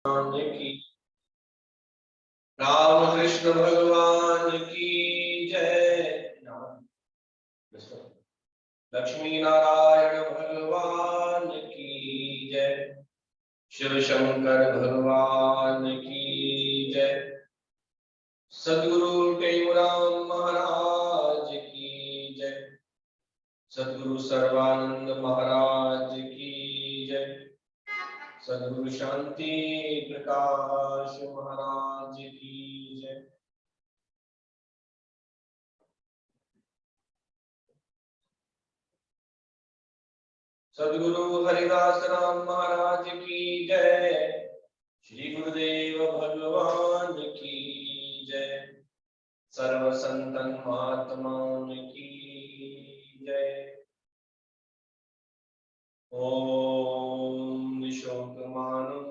की राम कृष्ण भगवान की जय। लक्ष्मी नारायण भगवान की जय। शिव शंकर भगवान की जय। सद्गुरु टेमुराम महाराज की जय। सद्गुरु सर्वानंद महाराज की जय। सद्गुरु शांति प्रकाश महाराज की जय। सद्गुरु हरिदास राम महाराज की जय। श्री गुरुदेव भगवान की जय। सर्व संतन महात्माओं की जय। ओम निशोकमानं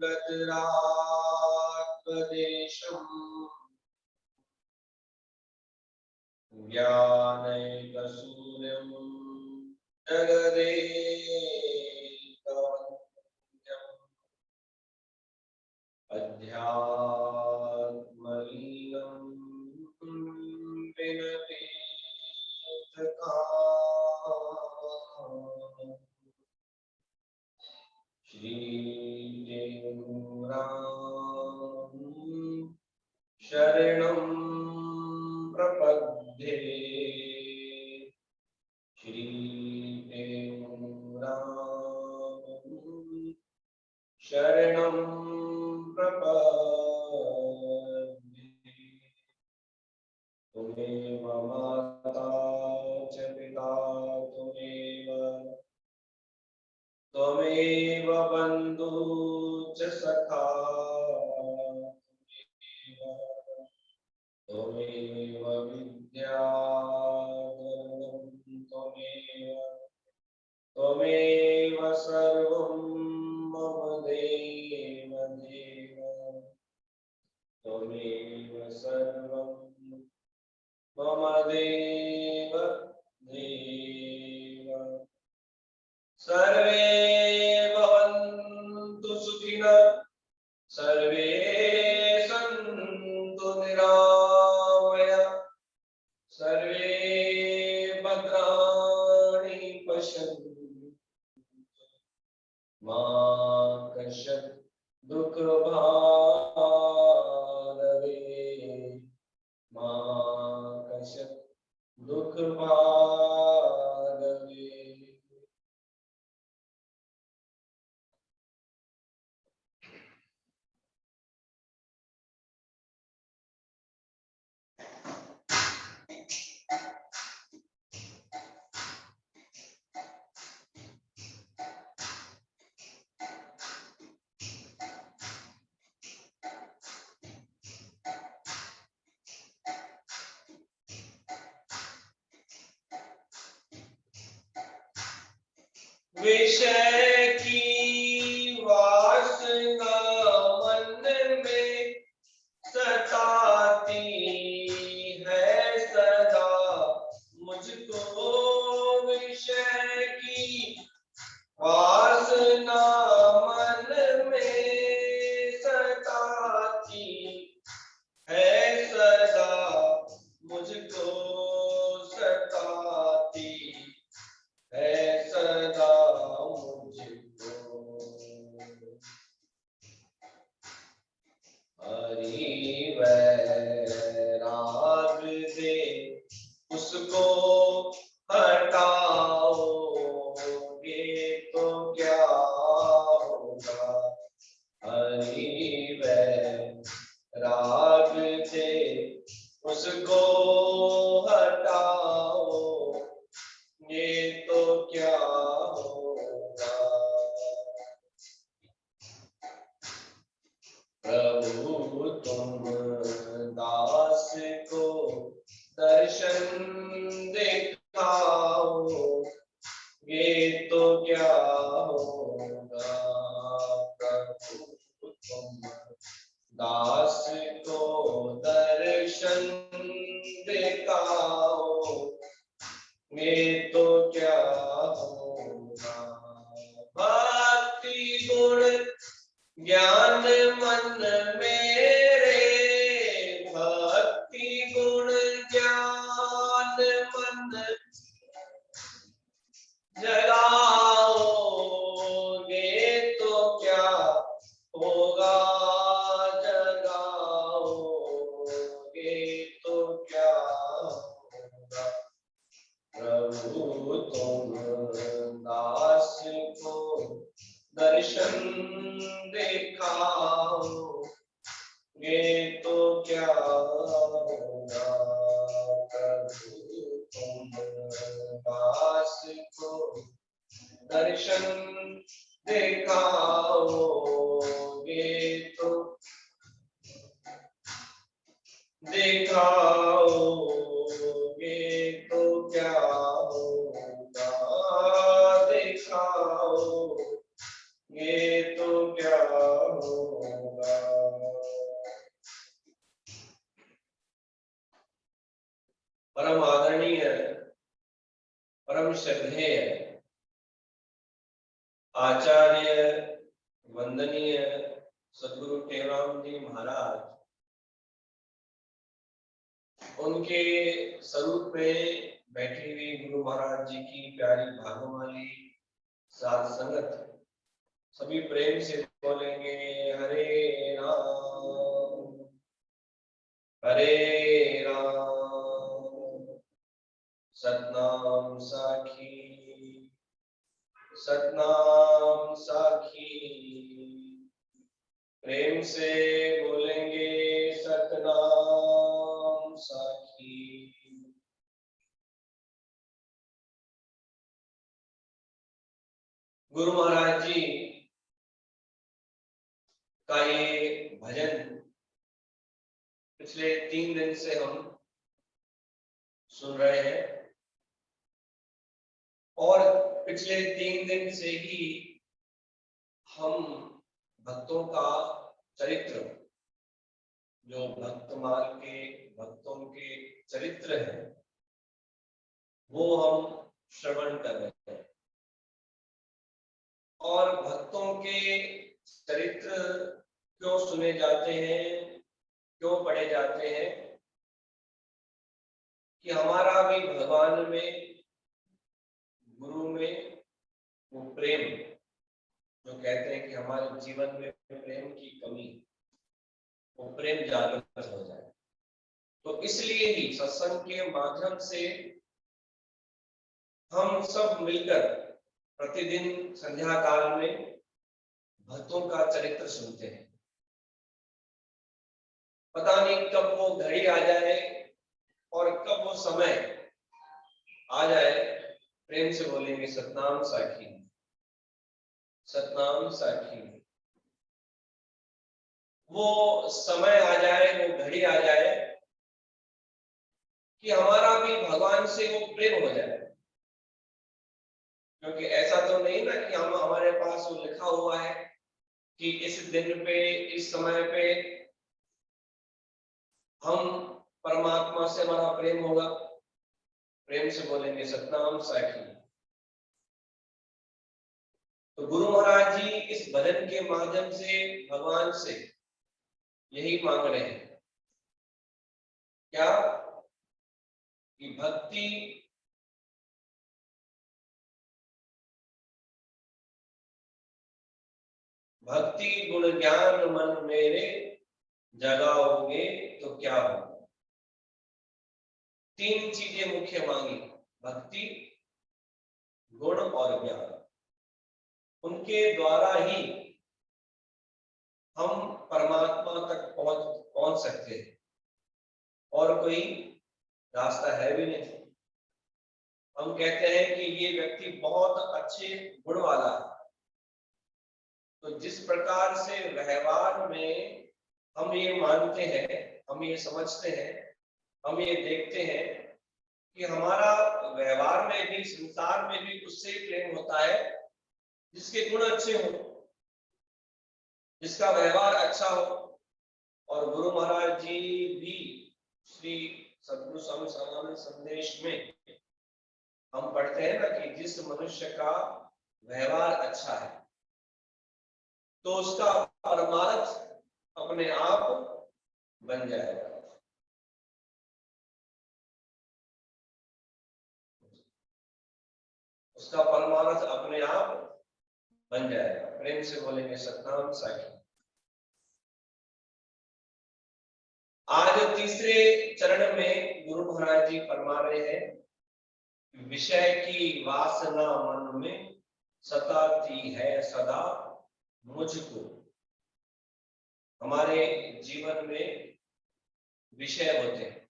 गजरात्पदेशम् ज्ञानैकसूर्यं जगदेकवन्द्यम् अध्यात्मलीनं विनतेतकामम् श्री टेमुराम शरणं प्रपद्ये। श्री टेमुराम शरणं प्रपद्ये। त्वमेव माता च पिता त्वमेव बन्धु च सखा त्वमेव विद्या त्वमेव सर्वं मम देव देव। त्वमेव सर्वं मम देव देव। सर्वे भवन्तु सुखिनः सर्वे सन्तु निरामयाः सर्वे भद्राणि पश्यन्तु मा कश्चित् दुःखभाग्भवेत् मा कश्चित् दुःखभाग्भवेत्। विषय की वासना मन में सताती है सदा मुझको। विषय की वासना मन में सताती है सदा मुझको सताती है सदा मुझको। हरि वैराग दे उसको हटाओगे तो क्या होगा। हरि वैराग दे उसको हटाओ ये तो क्या होगा। प्रभु तुम दास को दर्शन दिखाओ ये तो क्या होगा। प्रभु तुम दास को दर्शन दिखाओ ये तो क्या होगा। भक्ति गुण ज्ञान मन मेरे भक्ति गुण ज्ञान मन जगाओगे तो क्या होगा, जगाओगे तो क्या होगा। प्रभु तुम दास को दर्शन दिखाओगे तो क्या होगा। प्रभु तुम दास को दर्शन दिखाओगे तो दिखाओगे तो क्या होगा, दिखाओगे तो क्या होगा। परम आदरणीय, परम श्रद्धेय आचार्य वंदनीय सद्गुरु टेवराम जी महाराज, उनके स्वरूप में बैठी हुई गुरु महाराज जी की प्यारी भागों वाली साध संगत, सभी प्रेम से बोलेंगे हरे राम हरे राम। सतनाम साखी सतनाम साखी, प्रेम से बोलेंगे सतनाम साखी। गुरु महाराज जी का ये भजन पिछले 3 दिन से हम सुन रहे हैं और पिछले 3 दिन से ही हम भक्तों का चरित्र, जो भक्तमाल के भक्तों के चरित्र है, वो हम श्रवण कर रहे हैं। और भक्तों के चरित्र क्यों सुने जाते हैं, क्यों पढ़े जाते हैं, कि हमारा भी भगवान में, गुरु में वो प्रेम, जो कहते हैं कि हमारे जीवन में प्रेम की कमी, वो प्रेम जागृत हो जाए। तो इसलिए ही सत्संग के माध्यम से हम सब मिलकर प्रतिदिन संध्या काल में भक्तों का चरित्र सुनते हैं। पता नहीं कब वो घड़ी आ जाए और कब वो समय आ जाए, प्रेम से बोलेंगे सतनाम साखी सतनाम साखी। वो समय आ जाए, वो घड़ी आ जाए कि हमारा भी भगवान से वो प्रेम हो जाए। क्योंकि ऐसा तो नहीं ना कि हम, हमारे पास वो लिखा हुआ है कि इस दिन पे, इस समय पे हम परमात्मा से हमारा प्रेम होगा। प्रेम से बोलेंगे सतनाम साखी। तो गुरु महाराज जी इस भजन के माध्यम से भगवान से यही मांग रहे हैं, क्या, कि भक्ति भक्ति गुण ज्ञान मन मेरे जगाओगे तो क्या होगा। 3 चीजें मुख्य मांगी, भक्ति, गुण और ज्ञान। उनके द्वारा ही हम परमात्मा तक पहुंच सकते हैं, और कोई रास्ता है भी नहीं। हम कहते हैं कि ये व्यक्ति बहुत अच्छे गुण वाला है, तो जिस प्रकार से व्यवहार में हम ये मानते हैं, हम ये समझते हैं, हम ये देखते हैं कि हमारा व्यवहार में भी, संसार में भी उससे प्रेम होता है जिसके गुण अच्छे हो, जिसका व्यवहार अच्छा हो। और गुरु महाराज जी भी श्री सद्गुरु स्वामी सर्वानंद संदेश में हम पढ़ते हैं ना कि जिस मनुष्य का व्यवहार अच्छा है, तो उसका परमार्थ अपने आप बन जाएगा। उसका परमार्थ अपने आप बन जाएगा। प्रेम से बोलेंगे सतनाम साखी। आज तीसरे चरण में गुरु महाराज जी फरमा रहे हैं, विषय की वासना मन में सताती है सदा मुझको। हमारे जीवन में विषय होते हैं।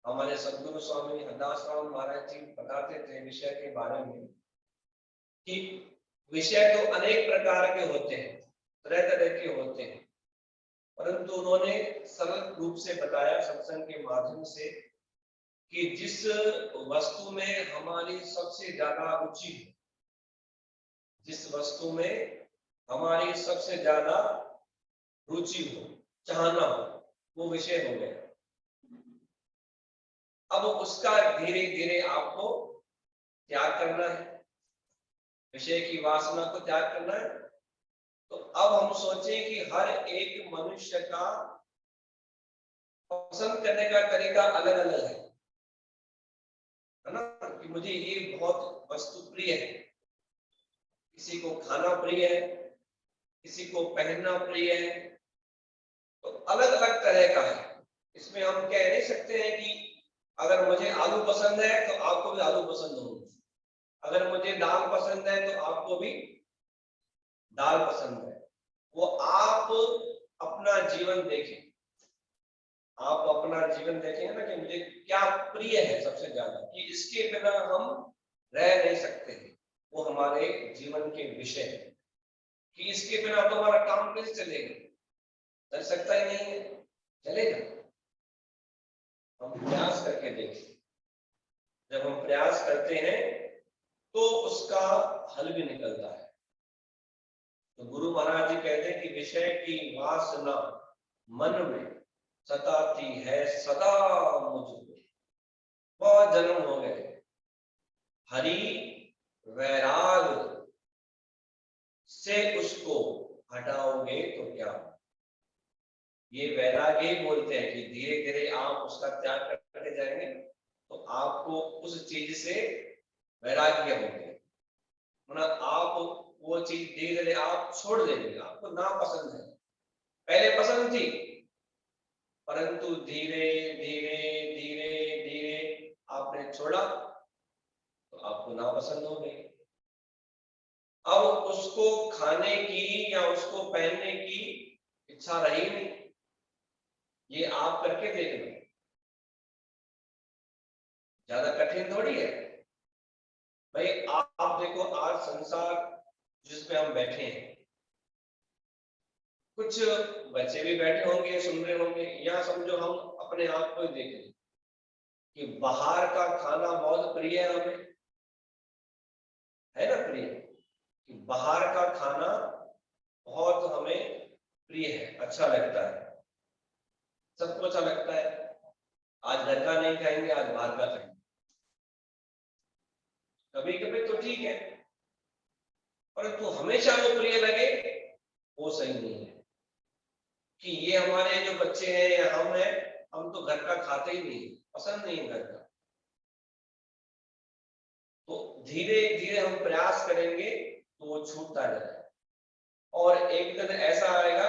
हमारे सदगुरु स्वामी हरदास राम महाराज जी बताते थे विषय के बारे में कि विषय तो अनेक प्रकार के होते हैं, तरह तरह के होते हैं, परंतु उन्होंने सरल रूप से बताया सत्संग के माध्यम से कि जिस वस्तु में हमारी सबसे ज्यादा रुचि हो, जिस वस्तु में हमारी सबसे ज्यादा रुचि हो, चाहना हो, वो विषय हो गया। अब उसका धीरे धीरे आपको त्याग करना है, विषय की वासना को त्याग करना है। तो अब हम सोचें कि हर एक मनुष्य का पसंद करने का तरीका अलग अलग है ना, कि मुझे ये बहुत वस्तु प्रिय है, किसी को खाना प्रिय है, किसी को पहनना प्रिय है, तो अलग अलग तरह का है। इसमें हम कह नहीं सकते हैं कि अगर मुझे आलू पसंद है तो आपको भी आलू पसंद होगा, अगर मुझे दाल पसंद है तो आपको भी दाल पसंद है। वो आप अपना जीवन देखें, आप अपना जीवन देखेंगे ना कि मुझे क्या प्रिय है सबसे ज्यादा, कि इसके बिना हम रह नहीं सकते हैं। वो हमारे जीवन के विषय है कि इसके बिना तो हमारा काम कैसे चलेगा, चल सकता ही नहीं है, चलेगा। हम प्रयास करके देखें, जब हम प्रयास करते हैं तो उसका हल भी निकलता है। तो गुरु महाराज जी कहते हैं कि विषय की वासना मन में सताती है सदा मुझको। बहुत जन्म हो गए, हरि वैराग से उसको हटाओगे तो क्या। ये वैराग्य ही बोलते हैं कि धीरे धीरे आप उसका त्याग करते जाएंगे तो आपको उस चीज से वैराग्य होंगे, मतलब आप वो चीज धीरे धीरे आप छोड़ देंगे। आपको ना पसंद है, पहले पसंद थी, परंतु धीरे धीरे धीरे धीरे आपने छोड़ा तो आपको नापसंद हो गई। अब उसको खाने की या उसको पहनने की इच्छा रही नहीं। ये आप करके देख लो, ज्यादा कठिन थोड़ी है भाई। आप देखो आज संसार जिसमें हम बैठे हैं, कुछ बच्चे भी बैठे होंगे सुन रहे होंगे, या समझो हम अपने आप को ही देखें कि बाहर का खाना बहुत प्रिय है हमें, है ना प्रिय, कि बाहर का खाना बहुत हमें प्रिय है, अच्छा लगता है, सबको अच्छा लगता है। आज घर का नहीं खाएंगे, आज बाहर का खाएंगे। कभी कभी तो ठीक है, परंतु हमेशा वो प्रिय लगे वो सही नहीं है। कि ये हमारे जो बच्चे हैं या हम हैं, हम तो घर का खाते ही नहीं, पसंद नहीं है घर का। तो धीरे धीरे हम प्रयास करेंगे तो वो छूटता जाएगा, और एक दिन ऐसा आएगा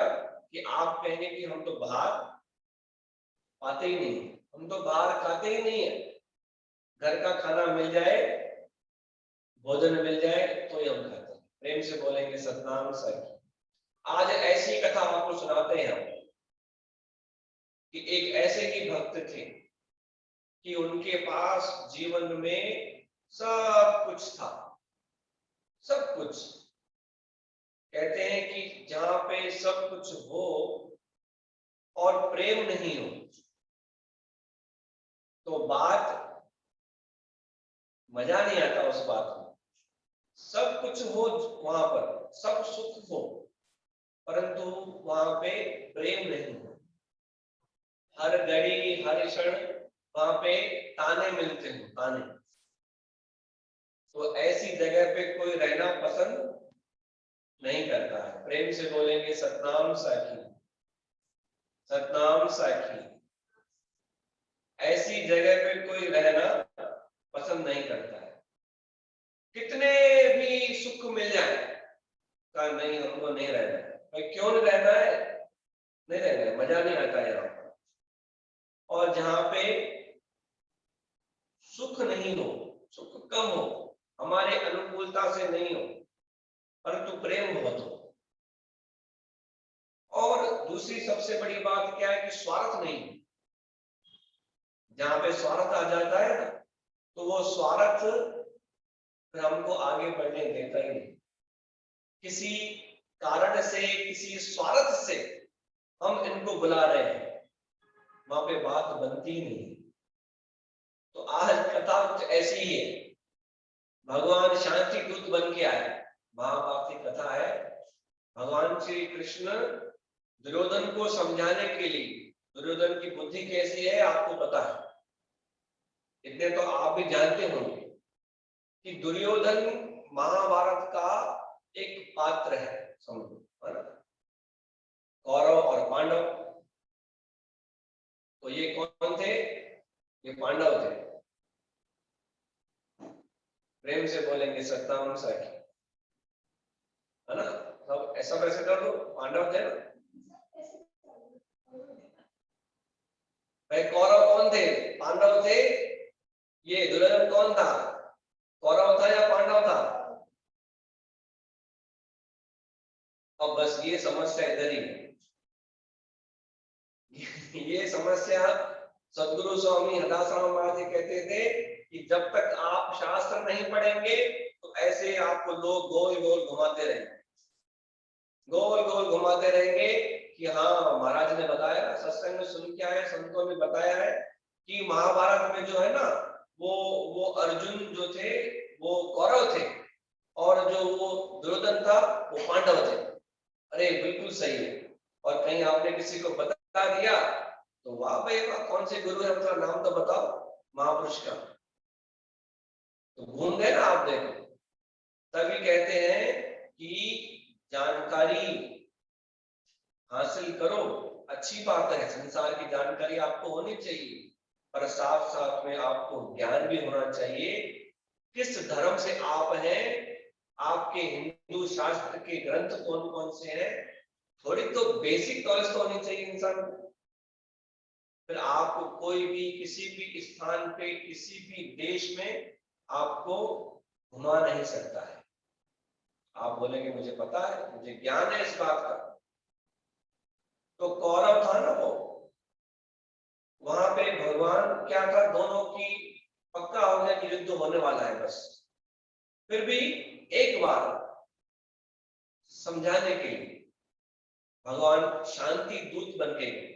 कि आप कहेंगे कि हम तो बाहर पाते ही नहीं, हम तो बाहर खाते ही नहीं है, घर का खाना मिल जाए, भोजन मिल जाए तो ही हम खाते हैं। प्रेम से बोलेंगे सतनाम साखी। आज ऐसी कथा आपको सुनाते हैं हम कि एक ऐसे ही भक्त थे कि उनके पास जीवन में सब कुछ था, सब कुछ। कहते हैं कि जहां पे सब कुछ हो और प्रेम नहीं हो तो बात मजा नहीं आता उस बात में। सब कुछ हो वहां पर, सब सुख हो, परंतु वहां पे प्रेम नहीं हो। हर घड़ी हर क्षण वहां पे ताने मिलते हैं, ताने। तो ऐसी जगह पे कोई रहना पसंद नहीं करता है। प्रेम से बोलेंगे सतनाम साखी, सतनाम साखी। ऐसी जगह पे कोई रहना पसंद नहीं करता है। कितने भी सुख मिल जाए, कहा नहीं हमको नहीं रहना है। भाई क्यों नहीं रहना है? नहीं रहना है, मजा नहीं आता यहाँ पर। और जहां पे सुख नहीं हो, सुख कम हो, हमारे अनुकूलता से नहीं हो, परंतु प्रेम बहुत हो। और दूसरी सबसे बड़ी बात क्या है कि स्वार्थ नहीं। जहां पे स्वार्थ आ जाता है ना, तो वो स्वार्थ फिर हमको आगे बढ़ने देता ही नहीं। किसी कारण से, किसी स्वार्थ से हम इनको बुला रहे हैं, वहां पे बात बनती ही नहीं। तो आज कथा कुछ ऐसी ही है। भगवान शांति दूत बन के आए। महाभारत की कथा है। भगवान श्री कृष्ण दुर्योधन को समझाने के लिए, दुर्योधन की बुद्धि कैसी है आपको पता है, इतने तो आप भी जानते होंगे कि दुर्योधन महाभारत का एक पात्र है, समझो, है ना। कौरव और पांडव, तो ये कौन थे? ये पांडव थे। प्रेम से बोलेंगे सत्तावन साखी, है ना। सब ऐसा वैसे कर दो, पांडव थे ना। भाई कौरव कौन थे? पांडव थे। ये दुर्योधन कौन था? कौरव था या पांडव था? अब बस ये समस्या इधर ही है। ये समस्या सदगुरु स्वामी हदाश्रम महाराज कहते थे कि जब तक आप शास्त्र नहीं पढ़ेंगे तो ऐसे आपको लोग गोल गोल घुमाते रहेंगे, गोल गोल घुमाते रहेंगे कि हाँ महाराज ने बताया, सत्संग में सुन के आए, संतों ने बताया है कि महाभारत में जो है ना, वो अर्जुन जो थे वो कौरव थे और जो वो दुर्योधन था वो पांडव थे। अरे बिल्कुल सही है। और कहीं आपने किसी को बता दिया तो वाह भाई वाह, कौन से गुरु है मतलब नाम तो बताओ महापुरुष का, तो घूम गए ना आप। देखो, तभी कहते हैं कि जानकारी हासिल करो, अच्छी बात है, संसार की जानकारी आपको होनी चाहिए, पर साथ साथ में आपको ज्ञान भी होना चाहिए किस धर्म से आप हैं, आपके हिंदू शास्त्र के ग्रंथ कौन कौन से हैं। थोड़ी तो बेसिक नॉलेज तो होनी चाहिए इंसान को। फिर आपको कोई भी किसी भी स्थान पे, किसी भी देश में आपको घुमा नहीं सकता है। आप बोलेंगे मुझे पता है, मुझे ज्ञान है इस बात का। तो कौरव था ना वो, वहां पे भगवान क्या था, दोनों की पक्का हो गया कि युद्ध होने वाला है बस। फिर भी एक बार समझाने के लिए भगवान शांति दूत बन के गए।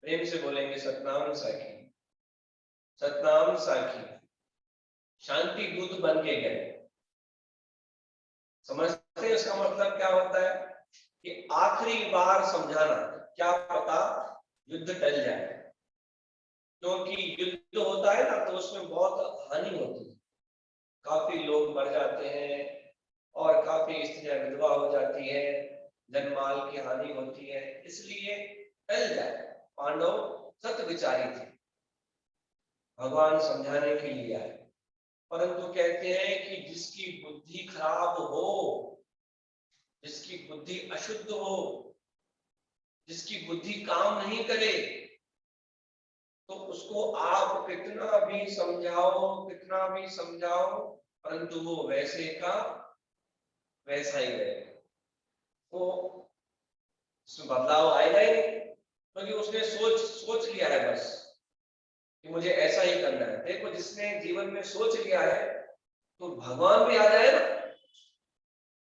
प्रेम से बोलेंगे सतनाम साखी, सतनाम साखी। शांति दूत बन के गए। समझते हैं इसका मतलब क्या होता है कि आखिरी बार समझाना, क्या पता युद्ध टल जाए। क्योंकि युद्ध होता है ना तो उसमें बहुत हानि होती है, काफी लोग मर जाते हैं और काफी स्त्रियां विधवा हो जाती है, जनमाल की हानि होती है, इसलिए टल जाए। पांडव सत विचारी थे, भगवान समझाने के लिए आए। परंतु कहते हैं कि जिसकी बुद्धि खराब हो, जिसकी बुद्धि अशुद्ध हो, जिसकी बुद्धि काम नहीं करे, तो उसको आप कितना भी समझाओ, कितना भी समझाओ, परंतु वो वैसे का वैसा ही रहेगा। तो उसमें बदलाव आएगा ही नहीं, क्योंकि उसने सोच लिया है बस कि मुझे ऐसा ही करना है। देखो, जिसने जीवन में सोच लिया है तो भगवान भी आ जाए ना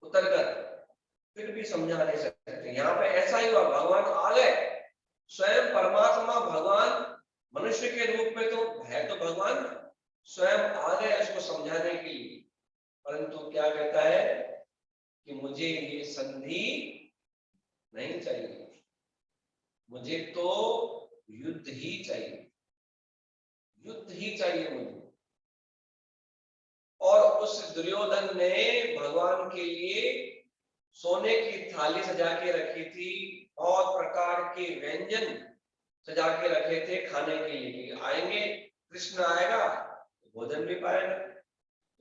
उतर कर, फिर भी समझा नहीं सकते। यहाँ पे ऐसा ही हुआ, भगवान आ गए, स्वयं परमात्मा भगवान मनुष्य के रूप में, तो है तो भगवान स्वयं आ गए उसको समझाने के लिए। परंतु क्या कहता है कि मुझे ये संधि नहीं चाहिए, मुझे तो युद्ध ही चाहिए, युद्ध ही चाहिए मुझे। और उस दुर्योधन ने भगवान के लिए सोने की थाली सजा के रखी थी, बहुत प्रकार के व्यंजन सजा के रखे थे खाने के लिए। आएंगे, कृष्ण आएगा तो भोजन भी पाएगा।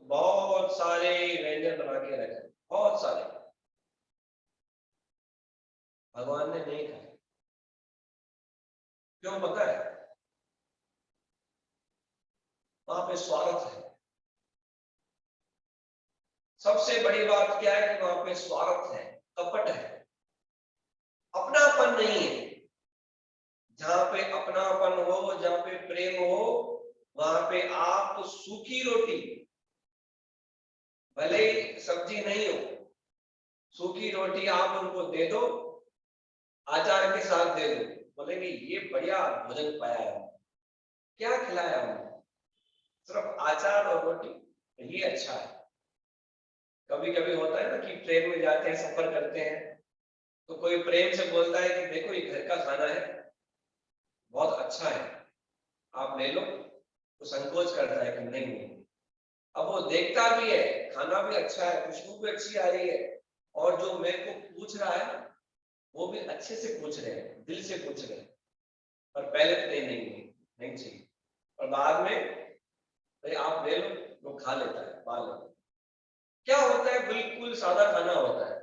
बहुत सारे व्यंजन बना के रखे, बहुत सारे। भगवान ने नहीं खाए। क्यों पता है? वहां पे स्वार्थ है। सबसे बड़ी बात क्या है कि वहां पे स्वार्थ है, कपट है, अपनापन नहीं है। जहां पे अपनापन हो, जहां पे प्रेम हो, वहां पे आप सूखी रोटी, भले ही सब्जी नहीं हो, सूखी रोटी आप उनको दे दो, अचार के साथ दे दो, बोलेंगे ये बढ़िया भोजन पाया है। क्या खिलाया हमने? सिर्फ अचार और रोटी, ये अच्छा है। कभी कभी होता है ना कि ट्रेन में जाते हैं, सफर करते हैं, तो कोई प्रेम से बोलता है कि देखो ये घर का खाना है, बहुत अच्छा है, आप ले लो। तो संकोच करता है कि नहीं नहीं। अब वो देखता भी है, खाना भी अच्छा है, खुशबू भी अच्छी आ रही है, और जो मेरे को पूछ रहा है वो भी अच्छे से पूछ रहे हैं, दिल से पूछ रहे हैं। पर पहले तो नहीं नहीं नहीं, नहीं चाहिए। और बाद में भाई आप ले लो, वो खा लेता है, खा लेता है। क्या होता है, बिल्कुल सादा खाना होता है,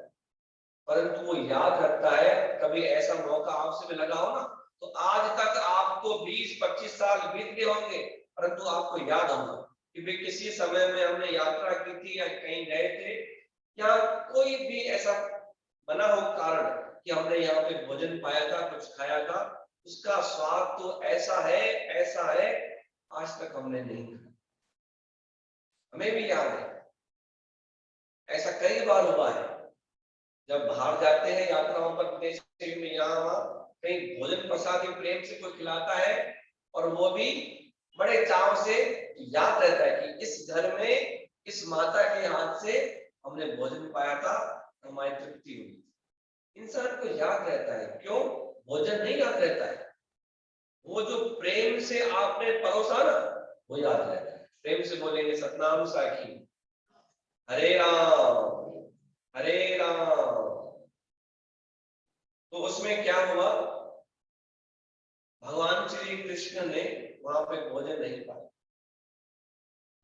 परंतु वो याद रखता है। कभी ऐसा मौका आपसे भी लगा हो ना, तो आज तक आपको 20-25 साल बीत गए होंगे, परंतु आपको याद होगा कि भाई किसी समय में हमने यात्रा की थी या कहीं गए थे, या कोई भी ऐसा बना हो कारण कि हमने यहाँ पे भोजन पाया था, कुछ खाया था, उसका स्वाद तो ऐसा है, ऐसा है, आज तक हमने नहीं खाया। हमें भी याद है, ऐसा कई बार हुआ है। जब बाहर जाते हैं यात्राओं पर, विदेश में, यहाँ वहां कहीं भोजन प्रसाद प्रेम से कोई खिलाता है, और वो भी बड़े चाव से याद रहता है कि इस घर में इस माता के हाथ से हमने भोजन पाया था, हमारी तृप्ति हुई। इंसान को याद रहता है। क्यों? भोजन नहीं याद रहता है, वो जो प्रेम से आपने परोसा ना, वो याद रहता है। प्रेम से बोलेंगे सतनाम साखी, हरे राम हरे राम। तो उसमें क्या हुआ, भगवान श्री कृष्ण ने वहां पे भोजन नहीं पाया।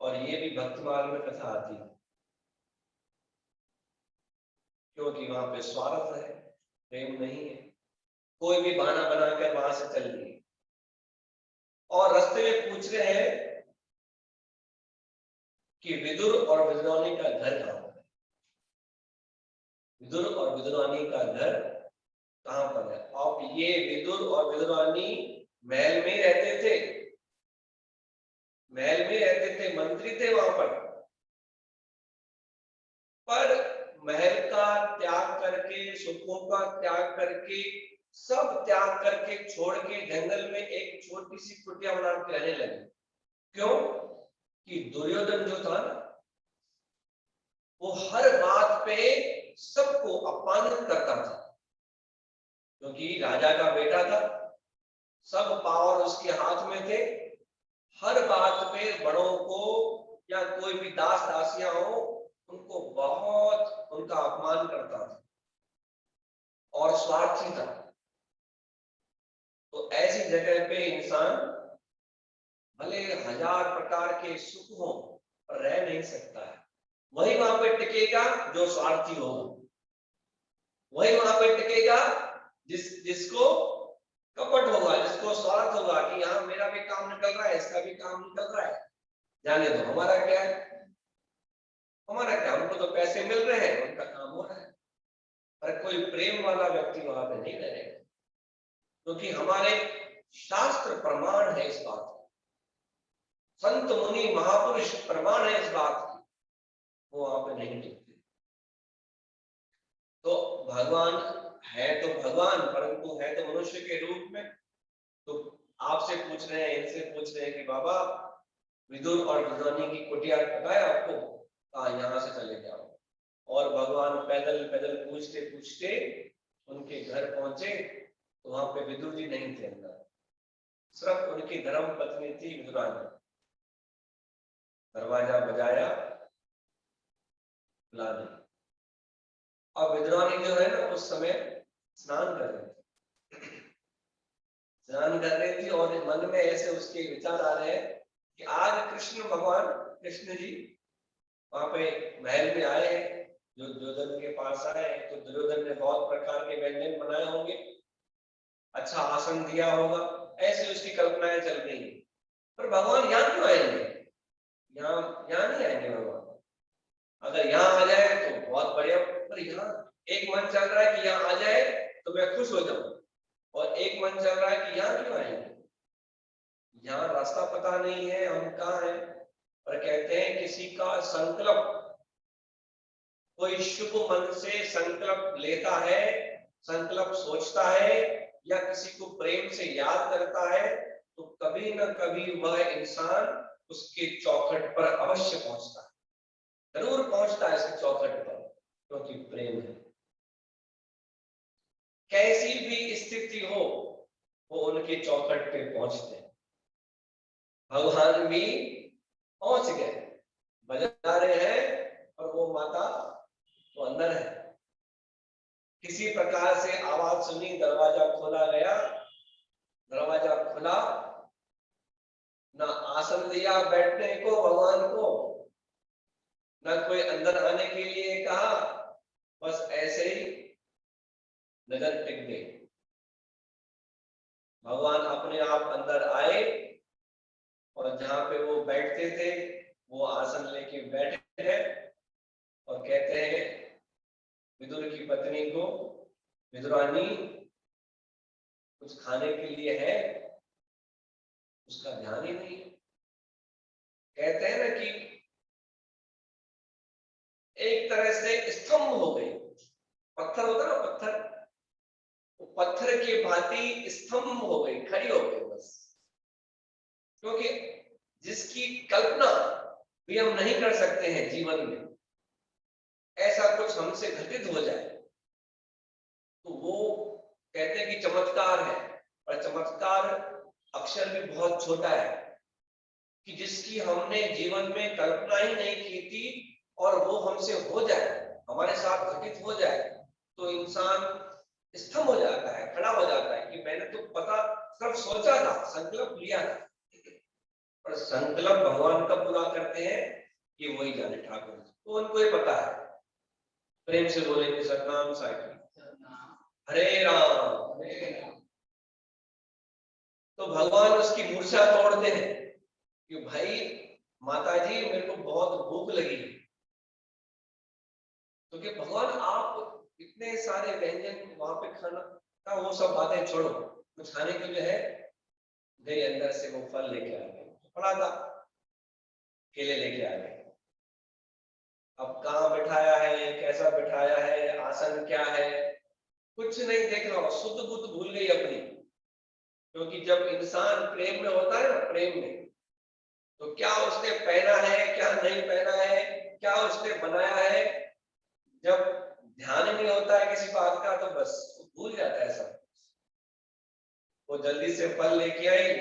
और ये भी भक्त मार्ग में कथा आती है, क्योंकि वहां पे स्वार्थ है, प्रेम नहीं है। कोई भी बहाना बनाकर वहां से चल दिए, और रास्ते में पूछ रहे हैं कि विदुर और विद्वानी का घर कहां पर है। विदुर और विद्वानी का घर कहां पर है? अब ये विदुर और विद्वानी महल में रहते थे, महल में रहते थे, मंत्री थे वहां पर महल का त्याग करके, सुखों का त्याग करके, सब त्याग करके छोड़ के जंगल में एक छोटी सी कुटिया बना के रहने लगे। क्यों? कि दुर्योधन जो था ना, वो हर बात पे सबको अपमानित करता था, क्योंकि राजा का बेटा था, सब पावर उसके हाथ में थे। हर बात पे बड़ों को या कोई भी दास दासियां हो, उनको बहुत उनका अपमान करता था और स्वार्थी था। तो ऐसी जगह पे इंसान भले हजार प्रकार के सुख हो, पर रह नहीं सकता है। वही वहां पे टिकेगा जो स्वार्थी होगा, वही वहां पे टिकेगा जिसको कपट होगा, जिसको स्वार्थ होगा कि यहाँ मेरा भी काम निकल रहा है, इसका भी काम निकल रहा है, जाने दो, हमारा क्या है, हमारा क्या, हमको तो पैसे मिल रहे हैं, उनका काम हो रहा है। पर कोई प्रेम वाला व्यक्ति वहां पे नहीं रहेगा, क्योंकि हमारे शास्त्र प्रमाण है इस बात का, संत मुनि महापुरुष प्रमाण है इस बात की, वो वहां पे नहीं टिकते। तो भगवान है तो भगवान, परंतु है तो मनुष्य के रूप में। तो आपसे पूछ रहे हैं, इनसे पूछ रहे हैं कि बाबा विदुर और विद्वानी की कुटिया पता है आपको? हाँ, यहाँ से चले जाओ। और भगवान पैदल पैदल पूछते पूछते उनके घर पहुंचे, तो वहां पे विदुर जी नहीं थे अंदर, सिर्फ उनकी धर्म पत्नी थी विदुरानी। दरवाजा बजाया, बुला नहीं। और विद्वानी जो है ना उस समय स्नान कर रही थी, स्नान कर रही थी और मन में ऐसे उसके विचार आ रहे हैं कि आज कृष्ण भगवान, कृष्ण जी वहां पे महल में आए हैं, जो दुर्योधन के पास आए, तो दुर्योधन ने बहुत प्रकार के व्यंजन बनाए होंगे, अच्छा आसन दिया होगा, ऐसी उसकी कल्पनाएं चल रही है। पर भगवान यहाँ क्यों आएंगे? यहाँ नहीं आएंगे भगवान। अगर यहाँ आ जाए तो बहुत बढ़िया, पर यहाँ एक मन चल रहा है कि यहाँ आ जाए तो मैं खुश हो जाऊं, और एक मन चल रहा है कि यहाँ क्यों आएंगे, यहाँ रास्ता पता नहीं है, हम कहाँ हैं। पर कहते हैं किसी का संकल्प, कोई शुभ मन से संकल्प लेता है, संकल्प सोचता है, या किसी को प्रेम से याद करता है, तो कभी न कभी वह इंसान उसके चौखट पर अवश्य पहुंचता है, जरूर पहुंचता है इसके चौखट पर, क्योंकि प्रेम है। कैसी भी स्थिति हो वो उनके चौखट पे पहुंचते हैं। भगवान भी पहुंच गए, बजा रहे हैं और वो माता तो अंदर है। किसी प्रकार से आवाज सुनी, दरवाजा खोला गया, दरवाजा खुला, ना आसन दिया बैठने को भगवान को, ना कोई अंदर आने के लिए कहा, बस ऐसे ही नजर टिक गई। भगवान अपने आप अंदर आए और जहां पे वो बैठते थे वो आसन लेके बैठे हैं, और कहते हैं विदुर की पत्नी को, विदुरानी कुछ खाने के लिए है? उसका ध्यान ही नहीं। कहते हैं ना कि एक तरह से स्तंभ हो गई, पत्थर होता ना पत्थर, वो पत्थर की भांति स्तंभ हो गई, खड़ी हो गई बस। क्योंकि जिसकी कल्पना भी हम नहीं कर सकते हैं जीवन में, ऐसा कुछ हमसे घटित हो जाए तो वो कहते हैं कि चमत्कार है। पर चमत्कार अक्षर भी बहुत छोटा है, कि जिसकी हमने जीवन में कल्पना ही नहीं की थी और वो हमसे हो जाए, हमारे साथ घटित हो जाए, तो इंसान स्तंभ हो जाता है, खड़ा हो जाता है कि मैंने तो पता सब सोचा था, संकल्प लिया था। पर संकल्प भगवान कब पूरा करते हैं कि वही जाने ठाकुर, तो उनको ये पता है। प्रेम से बोलेंगे सतनाम साखी, हरे राम हरे राम। तो भगवान उसकी मूर्छा तोड़ते हैं कि भाई माता जी मेरे को बहुत भूख लगी, तो कि भगवान आप इतने सारे व्यंजन वहां पे खाना का, वो सब बातें छोड़ो, कुछ खाने के लिए है? गई अंदर से वो फल लेके आ गए, पड़ा था, केले लेके आ गए। अब कहाँ बिठाया है, कैसा बिठाया है, आसन क्या है, कुछ नहीं देख रहा, शुद्ध बुद्ध भूल गई अपनी। क्योंकि जब इंसान प्रेम में होता है ना, प्रेम में, तो क्या उसने पहना है, क्या नहीं पहना है, क्या उसने बनाया है, जब ध्यान नहीं होता है किसी बात का तो बस भूल जाता है सब। वो जल्दी से फल लेके आई,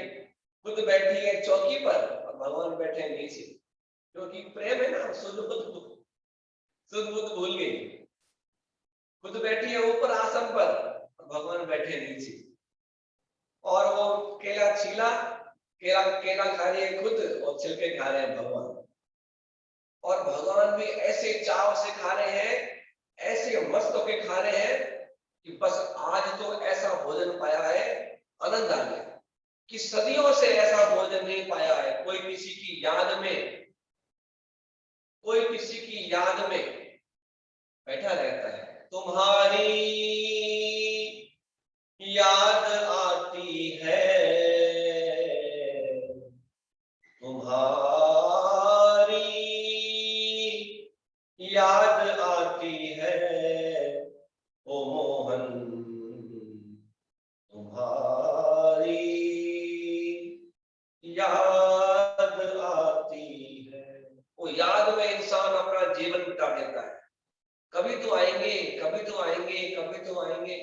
खुद बैठी है चौकी पर और भगवान बैठे हैं नीचे, क्योंकि प्रेम है ना, शुद्ध बुद्ध भूल गई। खुद बैठी है ऊपर आसन पर और भगवान बैठे नीचे, और वो केला छीला, केला केला खा रही है खुद और छिलके खा रहे हैं भगवान। और भगवान भी ऐसे चाव से खा रहे हैं, ऐसे मस्त होके खा रहे हैं कि बस आज तो ऐसा भोजन पाया है, आनंद आ गया, कि सदियों से ऐसा भोजन नहीं पाया है। कोई किसी की याद में, कोई किसी की याद में बैठा रहता है, तुम्हारी याद आती है, तुम्हारी याद आती है, ओ मोहन तुम्हारी याद आती है। वो याद में इंसान अपना जीवन बिता देता है, कभी तो आएंगे, कभी तो आएंगे, कभी तो आएंगे,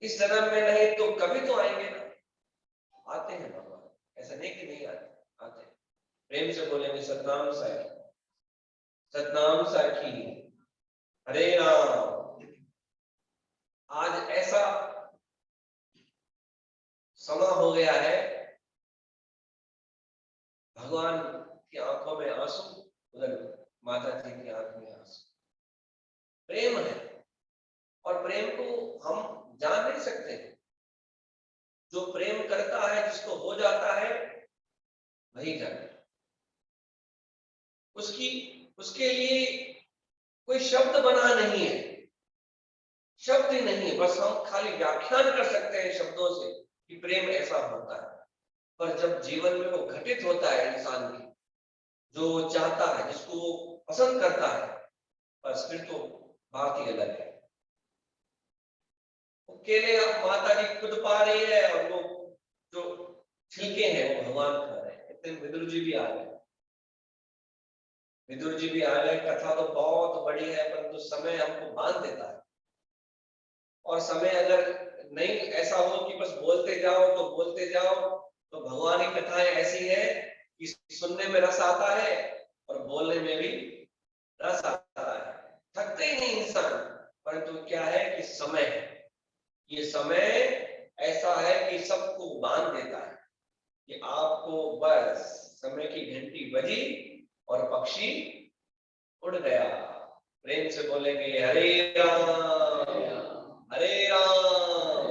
इस जन्म में नहीं तो कभी तो आएंगे ना। आते हैं भगवान, ऐसा नहीं कि नहीं आते, आते हैं। प्रेम से बोलेंगे सतनाम साखी, सतनाम साखी, हरे राम आज ऐसा समा हो गया है, भगवान की आंखों में आंसू, उधर माता जी की आंख में आंसू। प्रेम है, और प्रेम को हम जान नहीं सकते। जो प्रेम करता है, जिसको हो जाता है, वही जाने। उसकी उसके लिए कोई शब्द बना नहीं है, शब्द ही नहीं है, बस हम खाली व्याख्यान कर सकते हैं शब्दों से कि प्रेम ऐसा होता है। पर जब जीवन में वो घटित होता है इंसान की, जो वो चाहता है, जिसको वो पसंद करता है, बस फिर तो बात ही अलग है। केले अब माता जी खुद पा रही है, और वो जो छिलके हैं वो भगवान खा रहे हैं। इतने विदुर जी भी आ गए, विदुर जी भी आ गए। कथा तो बहुत बड़ी है, परंतु समय हमको बांध देता है। और समय अगर नहीं ऐसा हो कि बस बोलते जाओ तो बोलते जाओ, तो भगवान की कथाएं ऐसी है कि सुनने में रस आता है और बोलने में भी रस आता है। थकते ही नहीं इंसान। परंतु क्या है कि समय है, ये समय ऐसा है कि सबको बांध देता है कि आपको बस समय की घंटी बजी और पक्षी उड़ गया। प्रेम से बोलेंगे हरे राम हरे राम।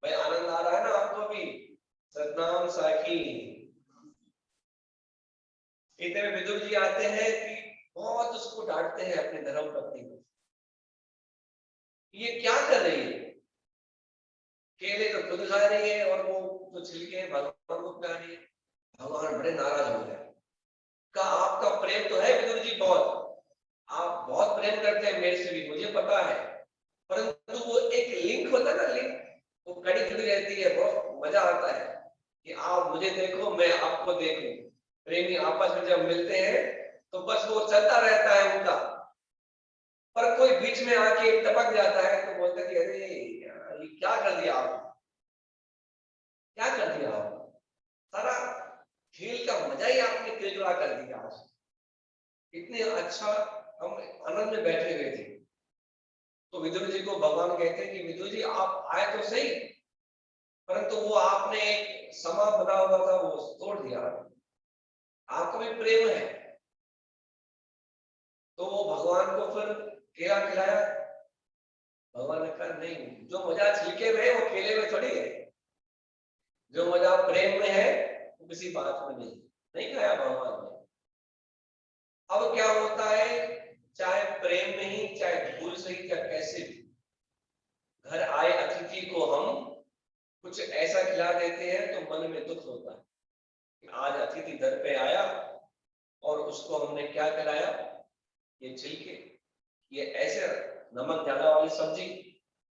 भाई आनंद आ रहा है ना आपको भी? सतनाम साखी। इतने में विदुर जी आते हैं कि बहुत उसको डांटते हैं, अपने धर्म पत्नी को। ये क्या कर रही है? केले तो खुद खा रही है, और वो जो छिलके हैं भगवान को खिला रही है। भगवान बड़े नाराज हो गए। कहा आपका प्रेम तो है विदुर जी बहुत, आप बहुत प्रेम करते हैं मेरे से भी, मुझे पता है। परंतु वो एक लिंक होता है ना, लिंक, वो कड़ी जुड़ी रहती है। बहुत मजा आता है कि आप मुझे देखो, मैं आपको देखूं। प्रेमी आपस में जब मिलते हैं तो बस वो चलता रहता है उनका। पर कोई बीच में आके टपक जाता है तो बोलते हैं कि अरे यार, ये क्या कर दिया आप, क्या कर दिया आप, सारा खेल का मजा ही आपने किरकिरा कर दिया। आज इतने अच्छा हम आनंद में बैठे हुए थे, तो विदुर जी को भगवान कहते हैं कि विदुर जी आप आए तो सही, परंतु वो आपने एक समा बना हुआ था वो तोड़ दिया। आपको भी प्रेम है, तो वो भगवान को फिर केला खिलाया। भगवान ने कहा नहीं, जो मजा छिलके में है वो केले में थोड़ी है, जो मजा प्रेम में है वो किसी बात में नहीं। नहीं खाया भगवान ने। अब क्या होता है, चाहे प्रेम में ही, चाहे भूल से ही, चाहे कैसे भी, घर आए अतिथि को हम कुछ ऐसा खिला देते हैं तो मन में दुख होता है कि आज अतिथि घर पे आया और उसको हमने क्या खिलाया, ये छिलके, ये ऐसे नमक ज्यादा वाली सब्जी,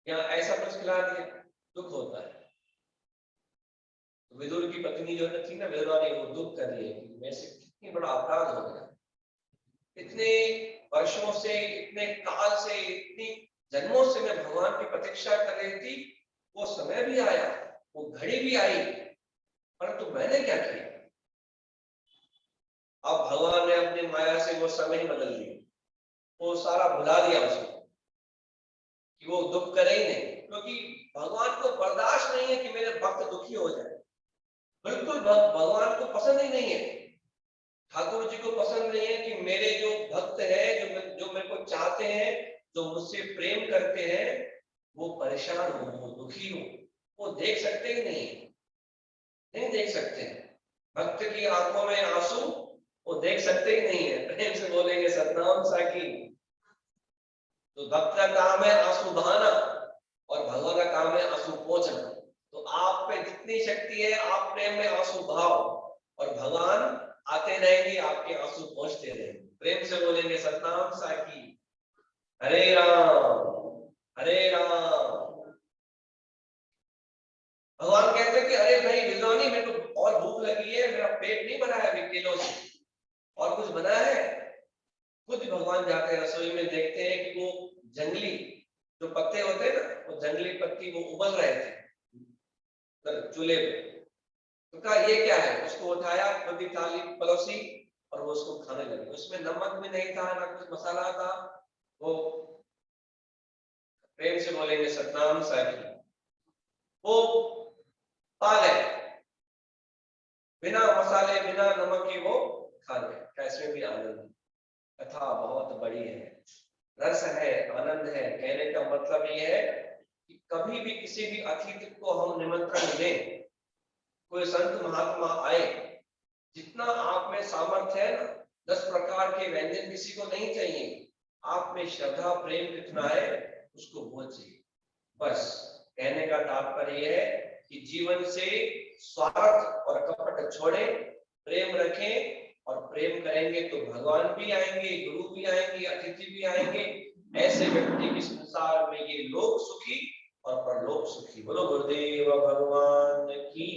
या ऐसा कुछ खिला दिया, दुख होता है। तो विदुर की पत्नी जो थी ना विदुरानी, वो दुख कर रही है कि मेरे से कितनी बड़ा अपराध हो गया। इतने वर्षों से, इतने काल से, इतनी जन्मों से मैं भगवान की प्रतीक्षा कर रही थी, वो समय भी आया, वो घड़ी भी आई, परंतु मैंने क्या किया? अब भगवान ने अपनी माया से वो समय ही बदल दिया, वो सारा भुला दिया उसको कि वो दुख करे ही नहीं। क्योंकि भगवान को बर्दाश्त नहीं है कि मेरे भक्त दुखी हो जाए। बिल्कुल भगवान को पसंद ही नहीं है, ठाकुर जी को पसंद नहीं है कि मेरे जो भक्त हैं, जो मेरे को चाहते हैं, जो मुझसे प्रेम करते हैं, वो परेशान हो, वो दुखी हो। वो देख सकते ही नहीं, नहीं देख सकते। भक्त की आंखों में आंसू वो देख सकते ही नहीं है। प्रेम से बोलेंगे सतनाम साकी। तो भक्त का काम है आंसू बहाना, और भगवान का काम है आंसू पोंछना। तो आप पे जितनी शक्ति है, आप प्रेम में आंसू बहाओ, और भगवान आते रहेंगे, आपके आंसू पहुंचते रहेंगे। प्रेम से बोलेंगे सतनाम साकी। हरे राम हरे राम। भगवान कहते हैं कि अरे भाई विद्वानी, मेरे को और भूख लगी है, मेरा पेट नहीं भरा है अभी किलो से, और कुछ बना है? खुद भगवान जाते हैं रसोई में, देखते हैं कि वो जंगली जो पत्ते होते हैं ना, वो जंगली पत्ती वो उबल रहे थे चूल्हे पे। तो कहा ये क्या है, उसको उठाया, खुद ही थाली परोसी और वो उसको खाने लगे। उसमें नमक भी नहीं था, ना कुछ मसाला था, वो प्रेम से बोलेंगे सतनाम साखी, वो पा ले, बिना मसाले बिना नमक के वो खा ले, कैसे भी आनंद। कथा बहुत बड़ी है, रस है, आनंद है। कहने का मतलब ये है कि कभी भी किसी भी अतिथि को हम निमंत्रण दें, कोई संत महात्मा आए, जितना आप में सामर्थ्य है ना, 10 प्रकार के व्यंजन किसी को नहीं चाहिए, आप में श्रद्धा प्रेम कितना है उसको वो चाहिए। बस कहने का तात्पर्य है कि जीवन से स्वार्थ और कपट छोड़े, प्रेम रखें, और प्रेम करेंगे तो भगवान भी आएंगे, गुरु भी आएंगे, अतिथि भी आएंगे। ऐसे व्यक्ति के संसार में ये लोक सुखी और परलोक सुखी। बोलो गुरुदेव भगवान की।